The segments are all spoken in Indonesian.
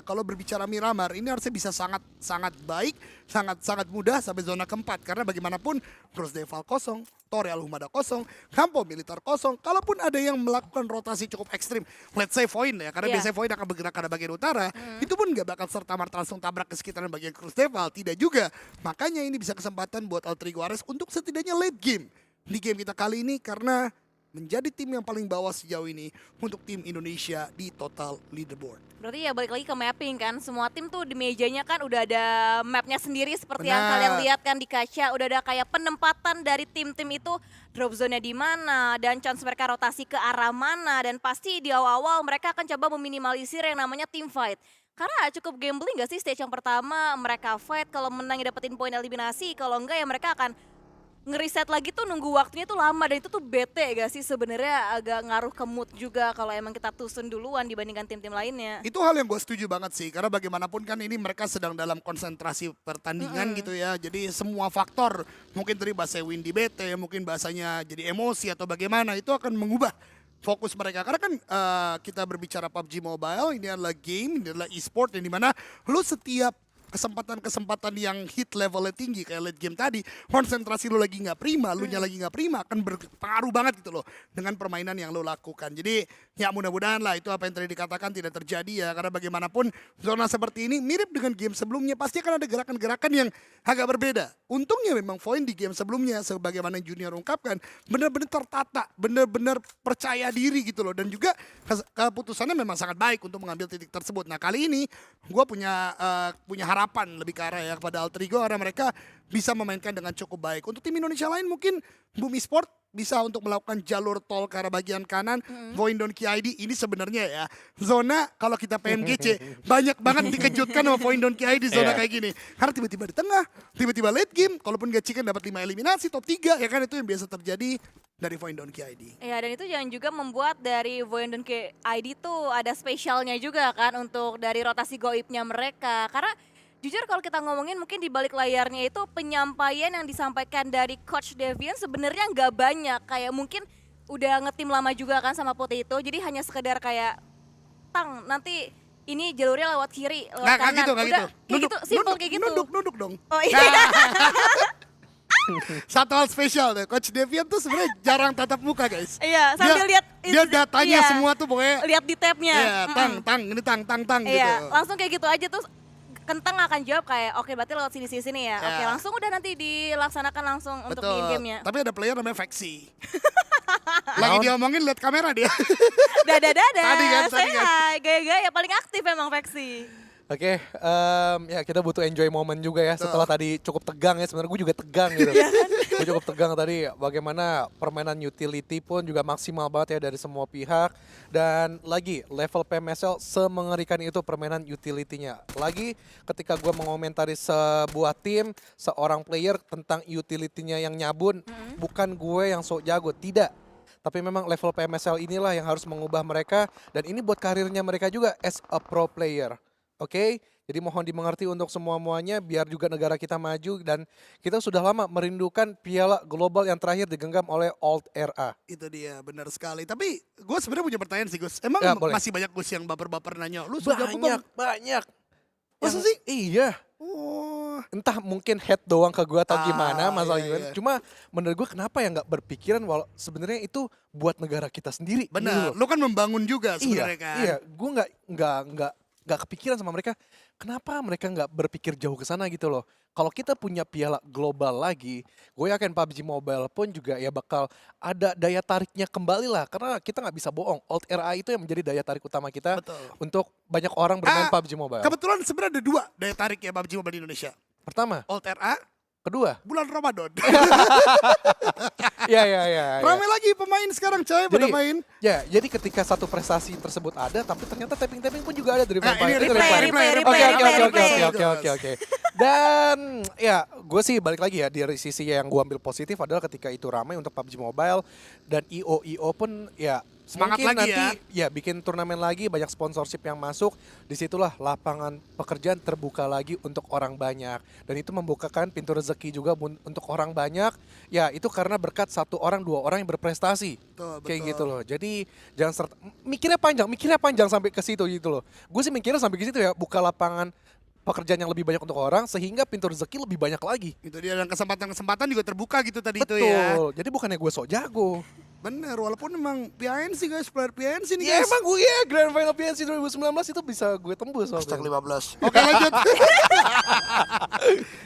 Kalau berbicara Miramar ini harusnya bisa sangat baik, sangat mudah sampai zona keempat karena bagaimanapun Cross Deval kosong, Toreal Humada kosong, Campo Militar kosong. Kalaupun ada yang melakukan rotasi cukup ekstrim, let's say Void ya, karena biasanya Void akan bergerak ke bagian utara, itu pun nggak bakal serta-merta langsung tabrak ke sekitaran bagian Cross Deval, tidak juga. Makanya ini bisa kesempatan buat Altrigo Ares untuk setidaknya late game di game kita kali ini karena menjadi tim yang paling bawah sejauh ini untuk tim Indonesia di total leaderboard. Berarti ya balik lagi ke mapping kan, semua tim tuh di mejanya kan udah ada mapnya sendiri seperti yang Benar. kalian lihat kan di kaca, udah ada kayak penempatan dari tim-tim itu drop zone-nya di mana dan chance mereka rotasi ke arah mana dan pasti di awal-awal mereka akan coba meminimalisir yang namanya team fight. Karena cukup gambling gak sih stage yang pertama mereka fight, kalau menang ya dapetin poin eliminasi, kalau enggak ya mereka akan ngeriset lagi tuh nunggu waktunya tuh lama dan itu tuh bete gak sih sebenarnya agak ngaruh ke mood juga kalau emang kita tusun duluan dibandingkan tim-tim lainnya. Itu hal yang gue setuju banget sih, karena bagaimanapun kan ini mereka sedang dalam konsentrasi pertandingan gitu ya. Jadi semua faktor, mungkin tadi bahasa win di bete, mungkin bahasanya jadi emosi atau bagaimana, itu akan mengubah fokus mereka. Karena kan kita berbicara PUBG Mobile, ini adalah game, ini adalah e-sport yang dimana lu setiap kesempatan-kesempatan yang hit levelnya tinggi kayak late game tadi, konsentrasi lu lagi nggak prima, lu nya lagi nggak prima, akan berpengaruh banget gitu loh dengan permainan yang lu lakukan. Jadi ya mudah-mudahan lah itu apa yang tadi dikatakan tidak terjadi ya, karena bagaimanapun zona seperti ini mirip dengan game sebelumnya, pasti akan ada gerakan-gerakan yang agak berbeda. Untungnya memang Void di game sebelumnya sebagaimana Junior ungkapkan, benar-benar tertata, benar-benar percaya diri gitu loh, dan juga keputusannya memang sangat baik untuk mengambil titik tersebut. Nah kali ini gue punya harapan lebih ke arah ya kepada Altrigo karena mereka bisa memainkan dengan cukup baik. Untuk tim Indonesia lain mungkin Bumi Sport bisa untuk melakukan jalur tol ke arah bagian kanan. Voindon KID ini sebenarnya ya zona kalau kita PMGC banyak banget dikejutkan sama Voindon KID zona kayak gini. Karena tiba-tiba di tengah, tiba-tiba late game, kalaupun gak chicken dapat 5 eliminasi top 3 ya kan, itu yang biasa terjadi dari Voindon KID. Ya dan itu jangan juga membuat dari Voindon ID tuh ada spesialnya juga kan untuk dari rotasi goibnya mereka. Karena jujur kalau kita ngomongin mungkin di balik layarnya itu penyampaian yang disampaikan dari Coach Devian sebenarnya nggak banyak. Kayak mungkin udah ngetim lama juga kan sama Potato, jadi hanya sekedar kayak tang nanti ini jalurnya lewat kiri, lewat Nah, kanan. gitu, Udah gitu. kayak gitu, simple kayak gitu. Nunduk dong. Oh iya. Satu hal spesial deh, Coach Devian tuh sebenarnya jarang tatap muka guys. Iya, sambil lihat Dia datanya iya, semua tuh pokoknya. lihat di tabnya. Iya, ini tang gitu. Iya, langsung kayak gitu aja tuh. Kentang akan jawab kayak oke berarti lewat sini ya. Oke, Ya. langsung udah nanti dilaksanakan langsung untuk di game-nya. Tapi ada player namanya Vexi. Lagi diomongin lihat kamera dia. Dadah. Tadi kan. Saya gaya-gaya paling aktif emang Vexi. Oke, ya kita butuh enjoy moment juga ya. Setelah tadi cukup tegang ya, sebenarnya gue juga tegang gitu. Gue cukup tegang tadi bagaimana permainan utility pun juga maksimal banget ya dari semua pihak. Dan lagi level PMSL semengerikan itu permainan utility-nya. Lagi ketika gue mengomentari sebuah tim, seorang player tentang utility-nya yang nyabun, bukan gue yang sok jago, tidak. Tapi memang level PMSL inilah yang harus mengubah mereka, dan ini buat karirnya mereka juga as a pro player. Oke, jadi mohon dimengerti untuk semua-muanya biar juga negara kita maju, dan kita sudah lama merindukan piala global yang terakhir digenggam oleh Alt RA. Itu dia, benar sekali. Tapi gue sebenarnya punya pertanyaan sih Gus. Emang Ya, boleh. masih banyak Gus yang baper-baper nanya, lu sudah Banyak. Masa sih? Iya. Oh, Entah mungkin head doang ke gue atau gimana masalah iya, gimana. iya. Cuma menurut gue kenapa ya nggak berpikiran walau sebenarnya itu buat negara kita sendiri. gitu benar. loh. Lu kan membangun juga sebenarnya kan. Iya, gue nggak kepikiran sama mereka. Kenapa mereka nggak berpikir jauh ke sana gitu loh? Kalau kita punya piala global lagi, gue yakin PUBG Mobile pun juga ya bakal ada daya tariknya kembali lah. Karena kita nggak bisa bohong, Alt RA itu yang menjadi daya tarik utama kita Betul. untuk banyak orang bermain Ah, PUBG Mobile. Kebetulan sebenarnya ada 2 daya tarik ya PUBG Mobile di Indonesia. Pertama, Alt RA, kedua, bulan Ramadan. ya. Ramai lagi pemain sekarang coy pada main. Ya, jadi ketika satu prestasi tersebut ada, tapi ternyata tapping-tapping pun juga ada dari Nah, pemain. ini Itu dari replay. pemain. Oke. Dan ya, gue sih balik lagi ya dari sisi yang gue ambil positif adalah ketika itu ramai untuk PUBG Mobile dan IO pun ya Semangat mungkin lagi nanti ya bikin turnamen lagi, banyak sponsorship yang masuk, disitulah lapangan pekerjaan terbuka lagi untuk orang banyak, dan itu membukakan pintu rezeki juga untuk orang banyak. Ya itu karena berkat 1 orang 2 orang yang berprestasi. Betul, Kayak betul. gitu loh. Jadi jangan mikirnya panjang sampai ke situ gitu loh. Gue sih mikirnya sampai ke situ ya, buka lapangan pekerjaan yang lebih banyak untuk orang sehingga pintu rezeki lebih banyak lagi. Itu dia, dan kesempatan-kesempatan juga terbuka gitu tadi Betul. itu ya. Jadi bukannya gue sok jago. Bener, walaupun emang PNC guys, player PNC nih Ya guys. emang gue ya Grand Final PNC 2019 itu bisa gue tembus. Hashtag waktu itu. 15. Oke lanjut.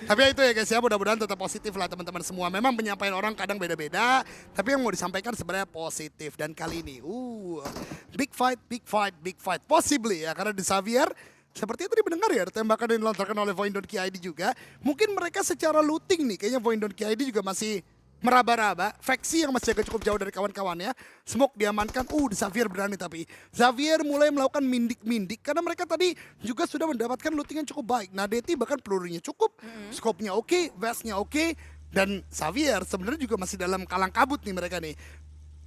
Tapi ya itu ya guys ya, mudah-mudahan tetap positif lah teman-teman semua. Memang penyampaian orang kadang beda-beda, tapi yang mau disampaikan sebenarnya positif. Dan kali ini, big fight, possibly ya. Karena di Xavier, seperti yang tadi mendengar ya, ada tembakan yang dilontarkan oleh Voindon KID juga. Mungkin mereka secara looting nih, kayaknya Voindon KID juga masih meraba-raba. Faksi yang masih agak cukup jauh dari kawan-kawannya. Smoke diamankan, di Xavier berani tapi. Xavier mulai melakukan mindik-mindik karena mereka tadi juga sudah mendapatkan looting yang cukup baik. Nah Deti bahkan pelurunya cukup, scope-nya oke, vest-nya oke. Dan Xavier sebenarnya juga masih dalam kalang kabut nih mereka nih.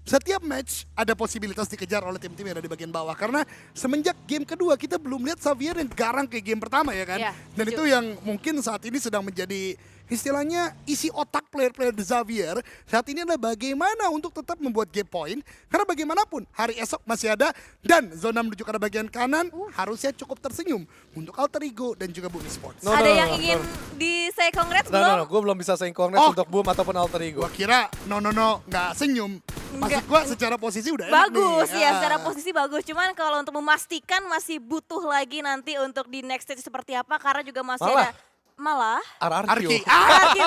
Setiap match ada posibilitas dikejar oleh tim-tim yang ada di bagian bawah. Karena semenjak game kedua kita belum lihat Xavier yang garang ke game pertama ya kan. Ya, Dan setuju. itu yang mungkin saat ini sedang menjadi istilahnya isi otak player-player di Xavier. Saat ini adalah bagaimana untuk tetap membuat game point. Karena bagaimanapun hari esok masih ada. Dan zona menuju ke arah bagian kanan harusnya cukup tersenyum untuk Alter Ego dan juga Bumi Sports. No, Ada no, yang no, ingin no. di say congrats No, belum? gue belum bisa sayang congrats Oh. untuk Boom ataupun Alter Ego. Gua kira nggak senyum. Maksud Enggak. gua secara posisi udah enak Bagus nih. ya, Ah. secara posisi bagus. Cuman kalau untuk memastikan masih butuh lagi nanti untuk di next stage seperti apa, karena juga masih Malah. ada malah Arki. RRQ.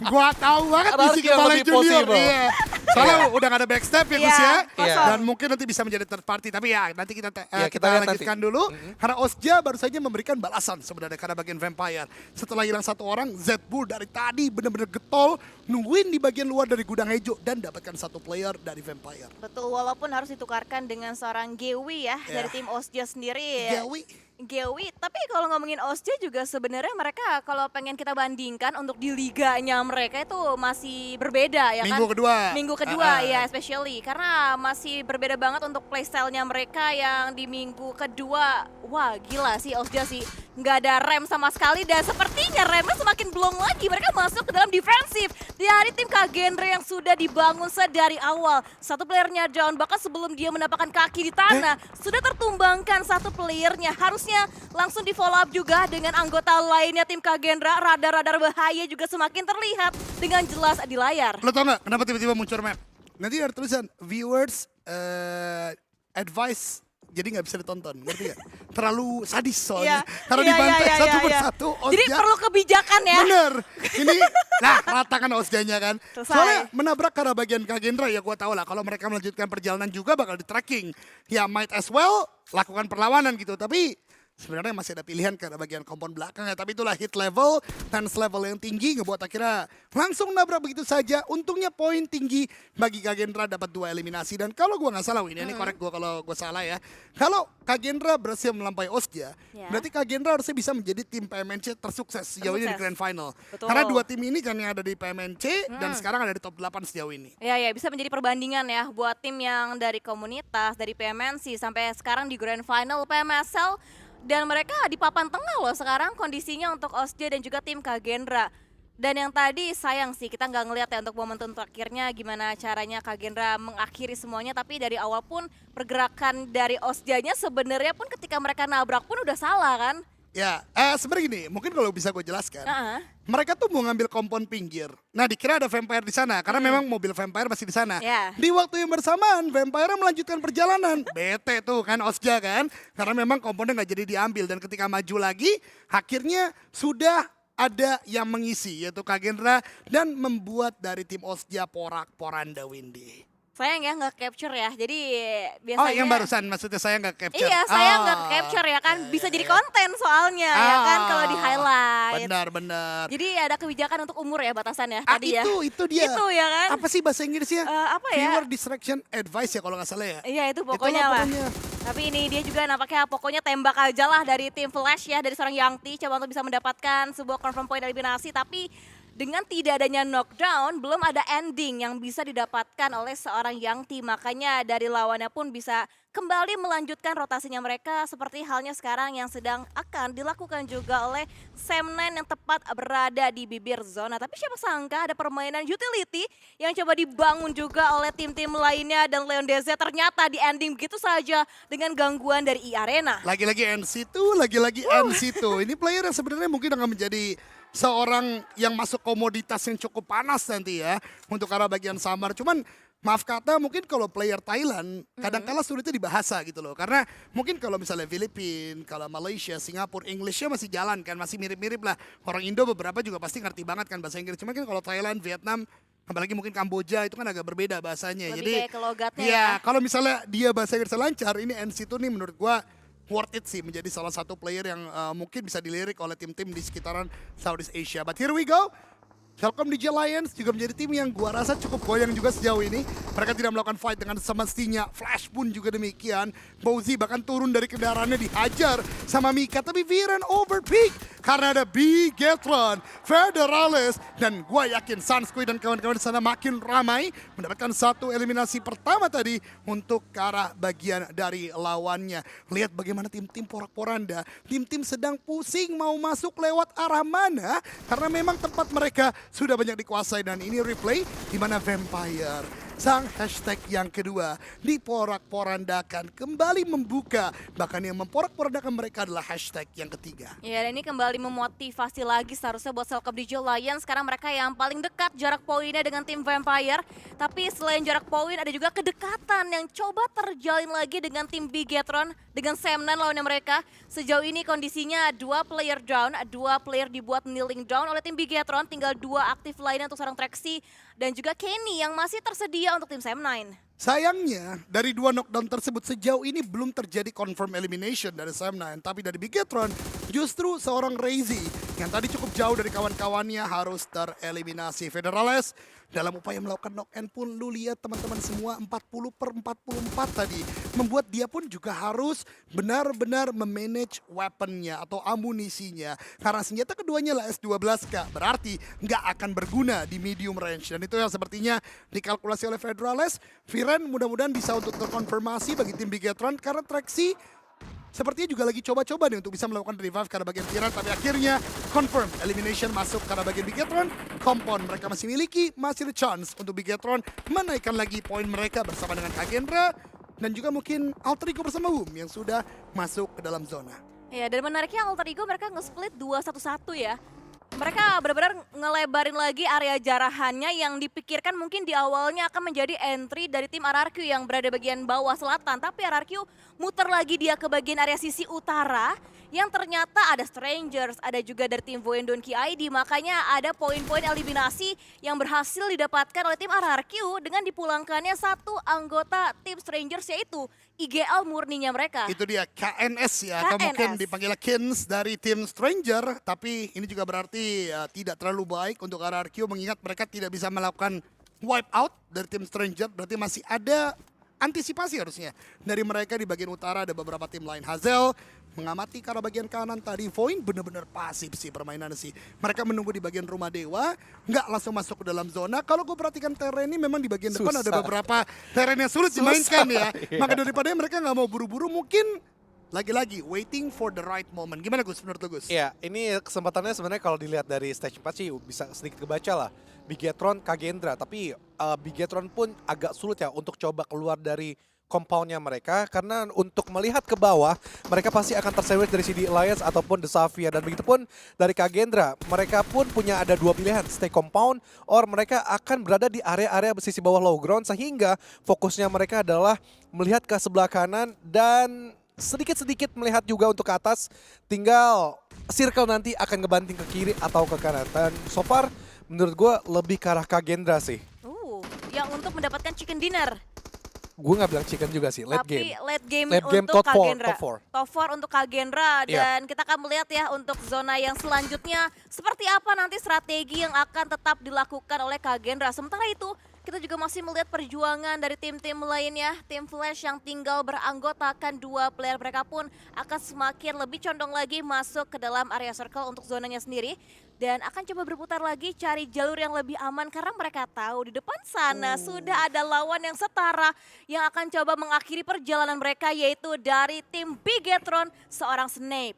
Gua tahu banget Arki misi yang kepala lebih junior. possible. Iya. Soalnya udah gak ada backstep ya Gus Iya, ya. kosong. Dan mungkin nanti bisa menjadi third party. Tapi ya nanti kita kita lihat lanjutkan dulu. Karena Osja baru saja memberikan balasan sebenarnya karena bagian Vampire. Setelah hilang 1 orang, Zed Bull dari tadi benar-benar getol. Nungguin di bagian luar dari gudang hijau dan dapatkan 1 player dari Vampire. betul, walaupun harus ditukarkan dengan seorang Gewi ya dari tim Osja sendiri. Gewi, tapi kalau ngomongin Osja juga sebenarnya mereka kalau pengen kita bandingkan untuk di liganya mereka itu masih berbeda ya kan. Minggu Kedua ya especially karena masih berbeda banget untuk playstyle-nya mereka yang di minggu kedua. Wah gila sih Osja sih, nggak ada rem sama sekali dan sepertinya remnya semakin belum lagi. Mereka masuk ke dalam defensif dari tim Kagenre yang sudah dibangun sedari awal. 1 playernya down, bahkan sebelum dia mendapatkan kaki di tanah sudah tertumbangkan 1 playernya. Harusnya langsung di follow up juga dengan anggota lainnya tim Kagendra. Radar-radar bahaya juga semakin terlihat dengan jelas di layar. Lo tau gak kenapa tiba-tiba muncul map? Nanti ada tulisan viewers advice, jadi nggak bisa ditonton, ngerti gak? Terlalu sadis soalnya. Karena dibantai satu persatu Osja. Jadi perlu kebijakan ya. Bener. Ini, ratakan Osjanya kan. Selesai. Soalnya menabrak ke arah bagian Kagendra ya gue tau lah. Kalau mereka melanjutkan perjalanan juga bakal di tracking. Ya might as well lakukan perlawanan gitu. Tapi sebenarnya masih ada pilihan ke arah bagian kompon belakangnya. Tapi itulah hit level, tense level yang tinggi ngebuat akhirnya langsung nabrak begitu saja. Untungnya poin tinggi bagi Kagendra dapat 2 eliminasi. Dan kalau gue nggak salah, ini korek gue kalau gue salah ya. Kalau Kagendra berhasil melampaui Osja, berarti Kagendra harusnya bisa menjadi tim PMNC tersukses sejauh ini di Grand Final. Betul. Karena 2 tim ini kan yang ada di PMNC dan sekarang ada di top 8 sejauh ini. Ya bisa menjadi perbandingan ya buat tim yang dari komunitas, dari PMNC sampai sekarang di Grand Final PMSL. Dan mereka di papan tengah loh sekarang kondisinya untuk Osja dan juga tim Kagendra. Dan yang tadi sayang sih kita nggak ngeliat ya untuk momentum terakhirnya gimana caranya Kagendra mengakhiri semuanya. Tapi dari awal pun pergerakan dari Osjanya sebenarnya pun ketika mereka nabrak pun udah salah kan. Ya, sebenarnya gini, mungkin kalau bisa gue jelaskan. Mereka tuh mau ngambil kompon pinggir. Nah, dikira ada vampire di sana karena memang mobil vampire masih di sana. Ya. Di waktu yang bersamaan, vampire melanjutkan perjalanan. Bete tuh kan Osja kan, karena memang komponnya nggak jadi diambil dan ketika maju lagi, akhirnya sudah ada yang mengisi yaitu Kagendra dan membuat dari tim Osja porak-poranda Windy. Sayang ya nggak capture ya, jadi biasanya. Oh, yang barusan maksudnya saya nggak capture. Iya, saya nggak capture ya kan, bisa jadi konten soalnya ya kan kalau di highlight. Benar. Jadi ada kebijakan untuk umur ya batasan ya tadi ya. Itu dia. Itu ya kan. Apa sih bahasa Inggrisnya? Apa ya? Viewer distraction advice ya kalau nggak salah ya. Iya itu Itulah pokoknya lah. pokoknya. Tapi ini dia juga nampaknya pokoknya tembak aja lah dari tim Flash ya, dari seorang Yangti coba untuk bisa mendapatkan sebuah confirm point eliminasi. Tapi dengan tidak adanya knockdown, belum ada ending yang bisa didapatkan oleh seorang Young T. Makanya dari lawannya pun bisa kembali melanjutkan rotasinya mereka seperti halnya sekarang yang sedang akan dilakukan juga oleh Sam9 yang tepat berada di bibir zona. Tapi siapa sangka ada permainan utility yang coba dibangun juga oleh tim-tim lainnya dan Leon DZ ternyata di ending begitu saja dengan gangguan dari E-Arena. Lagi-lagi NC2, lagi-lagi NC2. Ini player yang sebenarnya mungkin akan menjadi seorang yang masuk komoditas yang cukup panas nanti ya untuk arah bagian Samar. Cuman maaf kata mungkin kalau player Thailand kadang-kala sulitnya di bahasa gitu loh. Karena mungkin kalau misalnya Filipina, kalau Malaysia, Singapura, Englishnya masih jalan kan, masih mirip-mirip lah. Orang Indo beberapa juga pasti ngerti banget kan bahasa Inggris. Cuman kan kalau Thailand, Vietnam, apalagi mungkin Kamboja itu kan agak berbeda bahasanya. Lebih Jadi kayak ke logatnya ya, ya. kalau misalnya dia bahasa Inggris lancar, ini NC2 nih menurut gua worth it sih menjadi salah satu player yang mungkin bisa dilirik oleh tim-tim di sekitaran Southeast Asia. But here we go. Telkom DJ Lions juga menjadi tim yang gua rasa cukup goyang juga sejauh ini. Mereka tidak melakukan fight dengan semestinya. Flash pun juga demikian. Bowzy bahkan turun dari kendaraannya dihajar sama Mika. Tapi Viren overpeak karena ada Bigetron, Federales, dan gua yakin Sunsquid dan kawan-kawan di sana makin ramai mendapatkan satu eliminasi pertama tadi untuk ke arah bagian dari lawannya. Lihat bagaimana tim-tim porak-poranda, tim-tim sedang pusing mau masuk lewat arah mana karena memang tempat mereka sudah banyak dikuasai dan ini replay di mana Vampire sang hashtag yang kedua diporak-porandakan kembali membuka, bahkan yang memporak-porandakan mereka adalah hashtag yang ketiga. Ya, dan ini kembali memotivasi lagi seharusnya buat Telkom DJ Lions. Sekarang mereka yang paling dekat jarak poinnya dengan tim Vampire. Tapi selain jarak poin ada juga kedekatan yang coba terjalin lagi dengan tim Bigetron dengan Sam9 lawannya mereka. Sejauh ini kondisinya 2 player down, 2 player dibuat kneeling down oleh tim Bigetron, tinggal 2 aktif lainnya untuk seorang Trexy dan juga Kenny yang masih tersedia untuk tim Sam9. Sayangnya, dari 2 knockdown tersebut sejauh ini belum terjadi confirm elimination dari Sam9. Tapi dari Bigetron, justru seorang Razy yang tadi cukup jauh dari kawan-kawannya harus tereliminasi. Federales dalam upaya melakukan knock-in pun lu lihat teman-teman semua 40/44 tadi. Membuat dia pun juga harus benar-benar memanage weaponnya atau amunisinya. Karena senjata keduanya lah S12K, berarti nggak akan berguna di medium range. Dan itu yang sepertinya dikalkulasi oleh Federales. Viren mudah-mudahan bisa untuk terkonfirmasi bagi tim Bigetron karena Trexy sepertinya juga lagi coba-coba nih untuk bisa melakukan revive karena bagian Viren, tapi akhirnya confirm elimination masuk karena bagian Bigetron. Compound mereka masih miliki, masih ada chance untuk Bigetron menaikkan lagi poin mereka bersama dengan Kagendra dan juga mungkin Alter Ego bersama Boom yang sudah masuk ke dalam zona. Ya, dan menariknya Alter Ego mereka nge-split 2-1-1 ya. Mereka benar-benar ngelebarin lagi area jarahannya yang dipikirkan mungkin di awalnya akan menjadi entry dari tim RRQ yang berada bagian bawah selatan. Tapi RRQ muter lagi dia ke bagian area sisi utara yang ternyata ada Strangers, ada juga dari tim Voendon KID. Makanya ada poin-poin eliminasi yang berhasil didapatkan oleh tim RRQ dengan dipulangkannya satu anggota tim Strangers yaitu IGL murninya mereka. Itu dia KNS ya, atau mungkin dipanggil Kins dari tim Stranger. Tapi ini juga berarti tidak terlalu baik untuk RRQ mengingat mereka tidak bisa melakukan wipe out dari tim Stranger. Berarti masih ada antisipasi harusnya dari mereka. Di bagian utara ada beberapa tim lain. Hazel mengamati ke arah bagian kanan tadi. Voin benar-benar pasif sih permainan sih. Mereka menunggu di bagian rumah dewa, nggak langsung masuk ke dalam zona. Kalau gue perhatikan teren ini memang di bagian depan ada beberapa teren yang sulit dimainkan ya. Maka daripada mereka nggak mau buru-buru, mungkin lagi-lagi waiting for the right moment. Gimana Gus menurut lu Gus? Iya, ini kesempatannya sebenarnya kalau dilihat dari stage 4 sih bisa sedikit kebaca lah. Bigetron, Kagendra, tapi Bigetron pun agak sulit ya untuk coba keluar dari compoundnya mereka karena untuk melihat ke bawah mereka pasti akan tersewet dari CD Alliance ataupun The Savia, dan begitu pun dari Kagendra. Mereka pun punya ada 2 pilihan, stay compound or mereka akan berada di area-area sisi bawah low ground, sehingga fokusnya mereka adalah melihat ke sebelah kanan dan sedikit-sedikit melihat juga untuk ke atas. Tinggal circle nanti akan ngebanting ke kiri atau ke kanan. Dan so far menurut gue lebih ke arah Kagendra sih. Yang untuk mendapatkan chicken dinner. Gue nggak bilang chicken juga sih, late Tapi game. late game top untuk four, Kagendra. Top 4 untuk Kagendra. Iya. Dan kita akan melihat ya untuk zona yang selanjutnya seperti apa nanti strategi yang akan tetap dilakukan oleh Kagendra. Sementara itu Kita juga masih melihat perjuangan dari tim-tim lainnya. Tim Flash yang tinggal beranggotakan 2 player mereka pun akan semakin lebih condong lagi masuk ke dalam area circle untuk zonanya sendiri. Dan akan coba berputar lagi cari jalur yang lebih aman karena mereka tahu di depan sana sudah ada lawan yang setara yang akan coba mengakhiri perjalanan mereka yaitu dari tim Bigetron seorang Snape.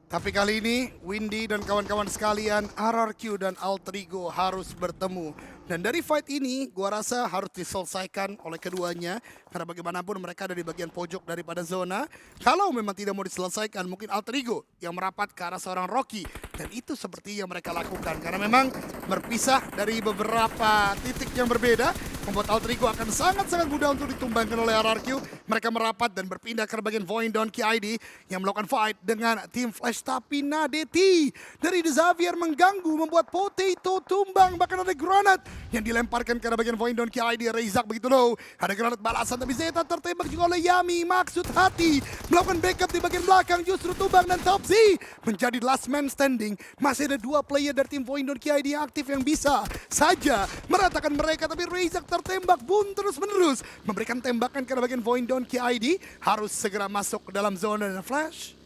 Tapi kali ini Windy dan kawan-kawan sekalian, RRQ dan Alterigo harus bertemu. Dan dari fight ini gua rasa harus diselesaikan oleh keduanya. Karena bagaimanapun mereka ada di bagian pojok daripada zona. Kalau memang tidak mau diselesaikan, mungkin Alterigo yang merapat ke arah seorang Rocky. Dan itu seperti yang mereka lakukan. Karena memang berpisah dari beberapa titik yang berbeda. Membuat Alterigo akan sangat-sangat mudah untuk ditumbangkan oleh RRQ. Mereka merapat dan berpindah ke bagian Void Donkey ID yang melakukan fight dengan tim Flash. Tapi Nadeti dari The Xavier mengganggu, membuat Potato tumbang. Bahkan ada granat yang dilemparkan ke arah bagian Void Donkey ID. Reizak begitu low. Ada granat balasan tapi Zeta tertembak juga oleh Yami. Maksud hati melakukan backup di bagian belakang, justru tumbang dan Topsy menjadi last man standing. Masih ada 2 player dari tim Void Donkey ID yang aktif yang bisa saja meratakan mereka. Tapi Reizak tertembak boom terus-menerus memberikan tembakan ke arah bagian Void Donkey ID. Harus segera masuk ke dalam zona dan Flash.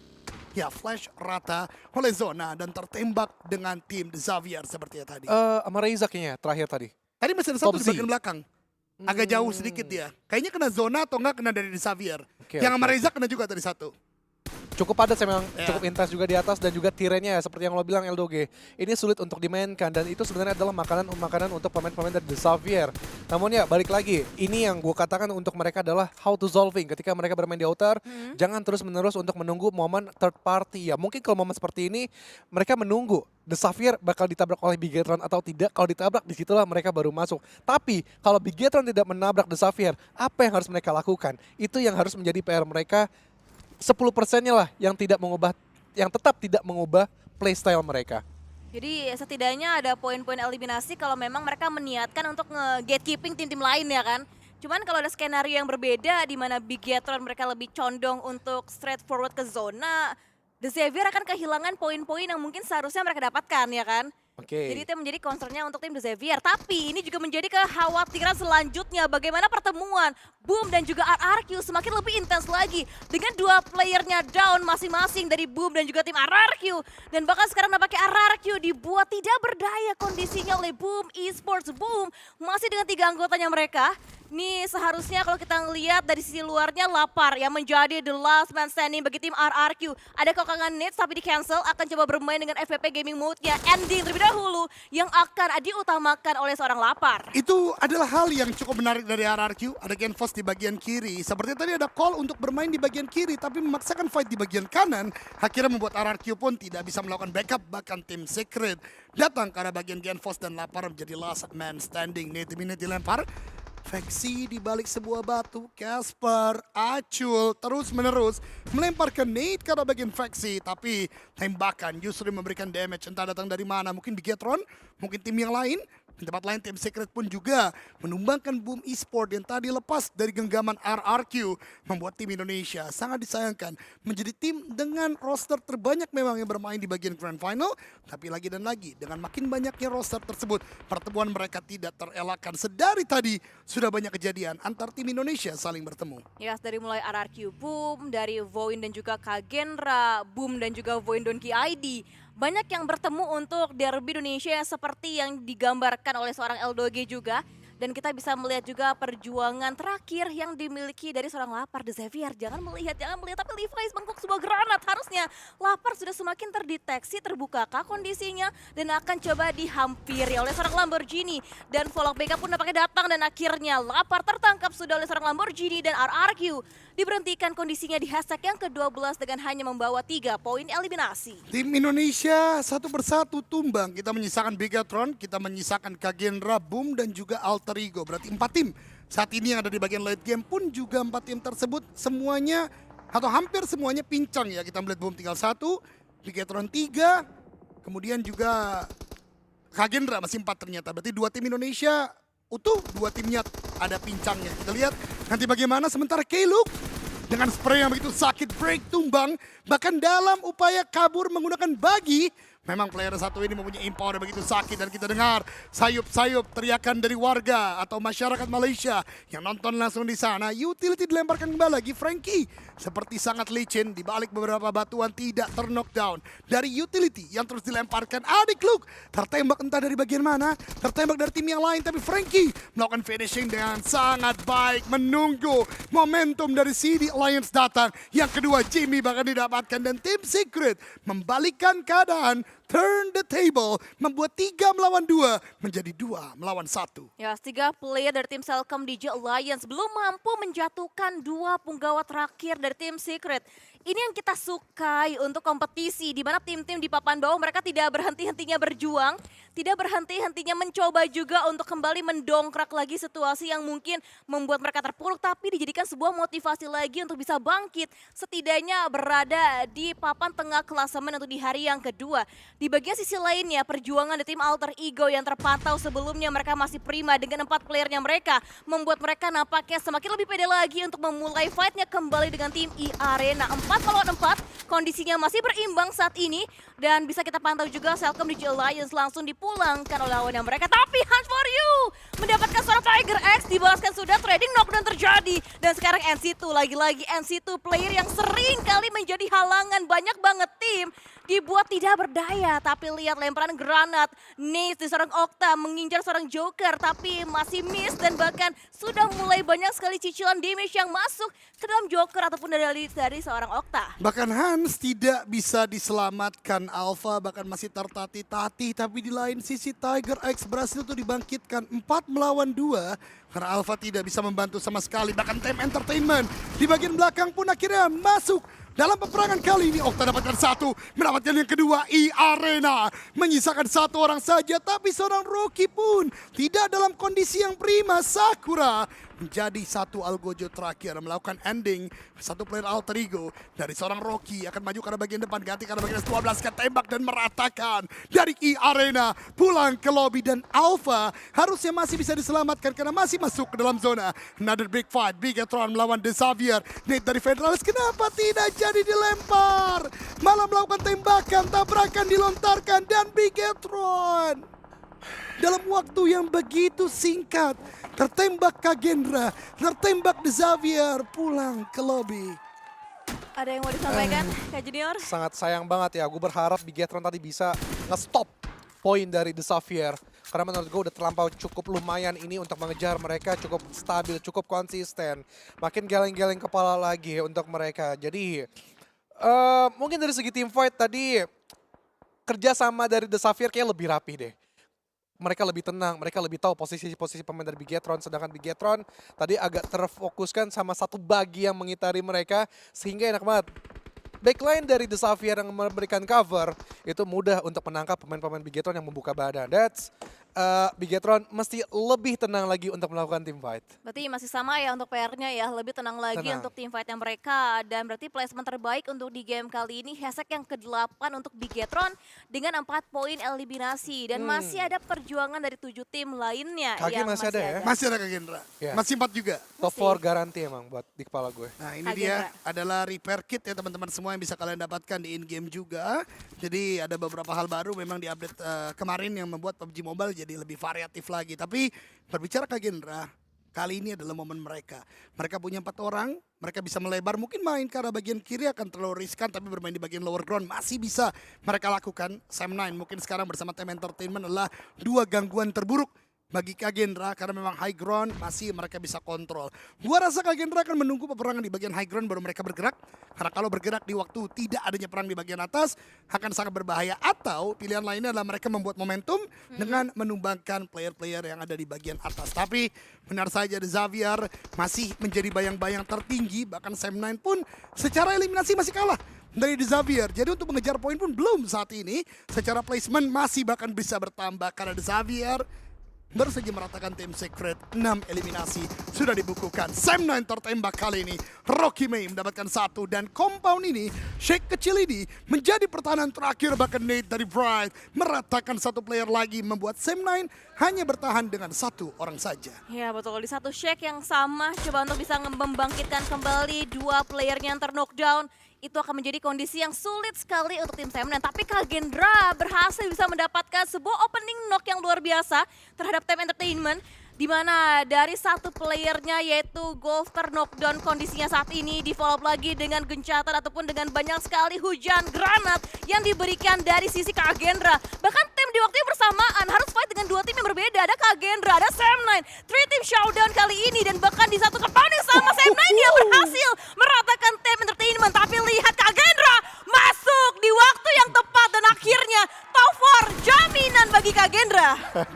Ya, Flash rata oleh zona dan tertembak dengan tim The Xavier seperti tadi. Sama Reizak kayaknya terakhir tadi. Tadi masih ada satu di Topsy. bagian belakang. Agak jauh sedikit dia. Kayaknya kena zona atau enggak kena dari The Xavier. Oke, Yang sama oke. Reizak kena juga tadi satu. Cukup padat memang, Ya. cukup intens juga di atas dan juga tirennya seperti yang lo bilang Eldoge. Ini sulit untuk dimainkan dan itu sebenarnya adalah makanan untuk pemain-pemain dari The Xavier. Namun ya balik lagi, ini yang gue katakan untuk mereka adalah how to solving. Ketika mereka bermain di outer, jangan terus-menerus untuk menunggu momen third party ya. Mungkin kalau momen seperti ini mereka menunggu The Xavier bakal ditabrak oleh Bigetron atau tidak. Kalau ditabrak disitulah mereka baru masuk. Tapi kalau Bigetron tidak menabrak The Xavier, apa yang harus mereka lakukan? Itu yang harus menjadi PR mereka. 10%-nya lah yang tetap tidak mengubah playstyle mereka. Jadi setidaknya ada poin-poin eliminasi kalau memang mereka meniatkan untuk nge-gatekeeping tim-tim lain ya kan. Cuman kalau ada skenario yang berbeda di mana Bigetron mereka lebih condong untuk straight forward ke zona, The Xavier akan kehilangan poin-poin yang mungkin seharusnya mereka dapatkan ya kan. Oke. Jadi itu yang menjadi concernnya untuk tim The Xavier. Tapi ini juga menjadi kekhawatiran selanjutnya bagaimana pertemuan Boom dan juga RRQ semakin lebih intens lagi. Dengan 2 playernya down masing-masing dari Boom dan juga tim RRQ. Dan bahkan sekarang nampaknya RRQ dibuat tidak berdaya kondisinya oleh Boom Esports. Boom masih dengan 3 anggotanya mereka. Nih seharusnya kalau kita ngelihat dari sisi luarnya Lapar yang menjadi the last man standing bagi tim RRQ. Ada kokangan Nits tapi di cancel, akan coba bermain dengan FPP Gaming Mode-nya. Ending terlebih dahulu yang akan diutamakan oleh seorang Lapar. Itu adalah hal yang cukup menarik dari RRQ. Ada Genfos di bagian kiri. Seperti tadi ada call untuk bermain di bagian kiri tapi memaksakan fight di bagian kanan. Akhirnya membuat RRQ pun tidak bisa melakukan backup. Bahkan tim Secret datang ke arah bagian Genfos dan Lapar menjadi last man standing. Nih tim ini dilempar. Veksi di balik sebuah batu, Casper, Acul terus menerus melemparkan nade ke arah bagian Veksi, tapi tembakan justru memberikan damage entah datang dari mana, mungkin Bigetron, mungkin tim yang lain. Di tempat lain tim Secret pun juga menumbangkan Boom Esports yang tadi lepas dari genggaman RRQ, membuat tim Indonesia sangat disayangkan menjadi tim dengan roster terbanyak memang yang bermain di bagian Grand Final, tapi lagi dan lagi dengan makin banyaknya roster tersebut pertemuan mereka tidak terelakkan. Sedari tadi sudah banyak kejadian antar tim Indonesia saling bertemu. Ya, dari mulai RRQ Boom, dari Voin dan juga Kagenra, Boom dan juga Voin Donkey ID. Banyak yang bertemu untuk derby Indonesia yang seperti yang digambarkan oleh seorang Eldoge juga. Dan kita bisa melihat juga perjuangan terakhir yang dimiliki dari seorang Lapar The Xavier. Jangan melihat, tapi Levi's bengkok sebuah granat. Harusnya Lapar sudah semakin terdeteksi, terbukakah kondisinya. Dan akan coba dihampiri oleh seorang Lamborghini. Dan follow backup pun nampaknya datang dan akhirnya Lapar tertangkap sudah oleh seorang Lamborghini dan RRQ. Diberhentikan kondisinya di hashtag yang ke-12 dengan hanya membawa 3 poin eliminasi. Tim Indonesia satu persatu tumbang. Kita menyisakan Bigetron, kita menyisakan Kagenra, Boom dan juga Alterigo. Berarti 4 tim. Saat ini yang ada di bagian late game pun juga 4 tim tersebut semuanya atau hampir semuanya pincang ya. Kita melihat Boom tinggal 1, Bigetron 3, kemudian juga Kagenra masih 4 ternyata. Berarti 2 tim Indonesia utuh, 2 timnya ada pincangnya. Kita lihat nanti bagaimana, sementara K-Look dengan spray yang begitu sakit break tumbang. Bahkan dalam upaya kabur menggunakan bagi, Memang player satu ini mempunyai power yang begitu sakit dan kita dengar sayup-sayup teriakan dari warga atau masyarakat Malaysia yang nonton langsung di sana. Utility dilemparkan kembali lagi. Frankie seperti sangat licin di balik beberapa batuan tidak ter-knockdown. Dari utility yang terus dilemparkan. Adik Luke tertembak entah dari bagian mana. Tertembak dari tim yang lain tapi Frankie melakukan finishing dengan sangat baik. Menunggu momentum dari CD Alliance datang. Yang kedua Jimmy bahkan didapatkan dan tim Secret membalikkan keadaan. Turn the table, membuat 3 melawan 2 menjadi 2 melawan 1. Ya, 3 player dari tim Celcom DJ Alliance belum mampu menjatuhkan 2 punggawa terakhir dari tim Secret. Ini yang kita sukai untuk kompetisi, di mana tim-tim di papan bawah mereka tidak berhenti-hentinya berjuang, tidak berhenti-hentinya mencoba juga untuk kembali mendongkrak lagi situasi yang mungkin membuat mereka terpuruk, tapi dijadikan sebuah motivasi lagi untuk bisa bangkit, setidaknya berada di papan tengah klasemen untuk di hari yang kedua. Di bagian sisi lainnya, perjuangan dari tim Alter Ego yang terpantau sebelumnya mereka masih prima dengan 4 playernya mereka, membuat mereka nampaknya semakin lebih pede lagi untuk memulai fightnya kembali dengan tim E-Arena. 4 melawan 4, kondisinya masih berimbang saat ini dan bisa kita pantau juga Celcom DJ Alliance langsung dipulangkan oleh lawannya mereka. Tapi Hunt for You mendapatkan seorang Tiger X, dibalaskan sudah, trading knockdown terjadi. Dan sekarang NC2, lagi-lagi NC2 player yang sering kali menjadi halangan banyak banget tim dibuat tidak berdaya. Tapi lihat lemparan granat, Nace di seorang Okta mengincar seorang Joker tapi masih miss dan bahkan sudah mulai banyak sekali cicilan damage yang masuk ke dalam Joker ataupun dari seorang Okta. Bahkan Hans tidak bisa diselamatkan, Alpha bahkan masih tertatih-tatih, tapi di lain sisi Tiger X berhasil tuh dibangkitkan 4 melawan 2 karena Alpha tidak bisa membantu sama sekali. Bahkan Time Entertainment di bagian belakang pun akhirnya masuk dalam peperangan kali ini. Okta dapatkan 1, mendapatkan yang kedua. E-Arena menyisakan 1 orang saja, tapi seorang Rocky pun tidak dalam kondisi yang prima. Sakura menjadi 1 Algojo terakhir melakukan ending. 1 player Alter Ego dari seorang Rocky akan maju ke arah bagian depan, ganti ke arah bagian 12, ketembak dan meratakan dari E-Arena pulang ke lobby. Dan Alpha harusnya masih bisa diselamatkan karena masih masuk ke dalam zona. Another big fight, Bigetron melawan The Xavier. Nate dari Federalis kenapa tidak jadi dilempar, malah melakukan tembakan, tabrakan dilontarkan dan Bigetron dalam waktu yang begitu singkat tertembak Kagendra, tertembak The Xavier, pulang ke lobby. Ada yang mau disampaikan Kak Junior? Sangat sayang banget ya, gue berharap Bigetron tadi bisa nge-stop poin dari The Xavier. Karena menurut gue udah terlampau cukup lumayan ini untuk mengejar mereka, cukup stabil, cukup konsisten. Makin geleng-geleng kepala lagi untuk mereka. Jadi mungkin dari segi team fight tadi kerjasama dari The Xavier kayak lebih rapi deh. Mereka lebih tenang, mereka lebih tahu posisi-posisi pemain dari Bigetron. Sedangkan Bigetron tadi agak terfokuskan sama satu bagi yang mengitari mereka sehingga enak banget. Backline dari The Xavier yang memberikan cover itu mudah untuk menangkap pemain-pemain Bigetron yang membuka badan. That's Bigetron mesti lebih tenang lagi untuk melakukan team fight. Berarti masih sama ya untuk PR-nya ya, lebih tenang lagi untuk tim fight yang mereka. Dan berarti placement terbaik untuk di game kali ini, hashtag yang ke-8 untuk Bigetron dengan 4 poin eliminasi. Dan masih ada perjuangan dari 7 tim lainnya Kage yang masih ada ya? Masih ada Kagendra, Ya. masih 4 juga. Top 4 garanti emang buat di kepala gue. Nah ini Kagendra. dia adalah repair kit ya teman-teman semua yang bisa kalian dapatkan di in-game juga. Jadi ada beberapa hal baru memang di update kemarin yang membuat PUBG Mobile jadi lebih variatif lagi. Tapi berbicara Kagendra, kali ini adalah momen mereka. Mereka punya 4 orang, mereka bisa melebar. Mungkin main ke arah bagian kiri akan terlalu riskan, tapi bermain di bagian lower ground masih bisa mereka lakukan. Sam9 mungkin sekarang bersama Time Entertainment adalah 2 gangguan terburuk bagi Kagendra karena memang high ground masih mereka bisa kontrol. Gua rasa Kagendra akan menunggu peperangan di bagian high ground baru mereka bergerak. Karena kalau bergerak di waktu tidak adanya perang di bagian atas akan sangat berbahaya. Atau pilihan lainnya adalah mereka membuat momentum dengan menumbangkan player-player yang ada di bagian atas. Tapi benar saja The Xavier masih menjadi bayang-bayang tertinggi. Bahkan Sam9 pun secara eliminasi masih kalah dari The Xavier. Jadi untuk mengejar poin pun belum saat ini. Secara placement masih bahkan bisa bertambah karena The Xavier baru saja meratakan tim Secret. 6 eliminasi sudah dibukukan. Sam9 tertembak kali ini. Rocky May mendapatkan 1 dan compound ini, Shake kecil ini menjadi pertahanan terakhir. Bahkan Nate dari Bright meratakan 1 player lagi membuat Sam9 hanya bertahan dengan 1 orang saja. Ya betul, di satu Shake yang sama coba untuk bisa membangkitkan kembali 2 playernya yang ter-knockdown. itu akan menjadi kondisi yang sulit sekali untuk tim Semen. Tapi Kagendra berhasil bisa mendapatkan sebuah opening knock yang luar biasa terhadap Team Entertainment. Di mana dari satu playernya yaitu Golfter knockdown kondisinya saat ini di follow up lagi dengan gencatan ataupun dengan banyak sekali hujan granat yang diberikan dari sisi Kagendra. Bahkan tim di waktu yang bersamaan harus fight dengan dua tim yang berbeda. Ada Kagendra, ada Sam9, 3 team showdown kali ini dan bahkan di satu tempat yang sama Sam9 dia berhasil meratakan Team Entertainment. Tapi lihat Kagendra masuk di waktu yang tepat dan akhirnya top 4 jaminan bagi Kagendra.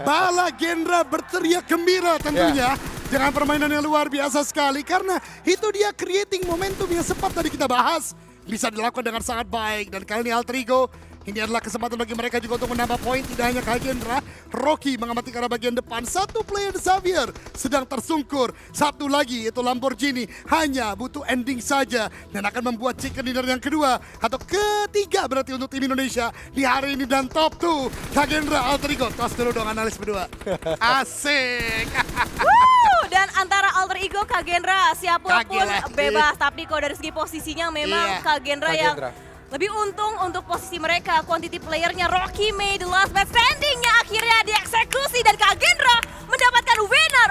Bala Gendra berteriak gembira tentunya dengan permainan yang luar biasa sekali karena itu dia creating momentum yang sempat tadi kita bahas bisa dilakukan dengan sangat baik dan kali ini Alter Ego ini adalah kesempatan bagi mereka juga untuk menambah poin. Tidak hanya Kagendra, Rocky mengamati ke arah bagian depan. Satu player Xavier sedang tersungkur. Satu lagi itu Lamborghini hanya butuh ending saja dan akan membuat chicken dinner yang kedua atau ketiga berarti untuk tim Indonesia di hari ini dan top 2 Kagendra Alter Ego. Tos dulu dong analis berdua. Asik. Dan antara Alter Ego Kagendra siapapun Kagila. bebas. Tapi kalau dari segi posisinya memang Kagendra yang lebih untung untuk posisi mereka. Quantity playernya Rocky May, the last man standing-nya akhirnya dieksekusi dan Kagendra mendapatkan winner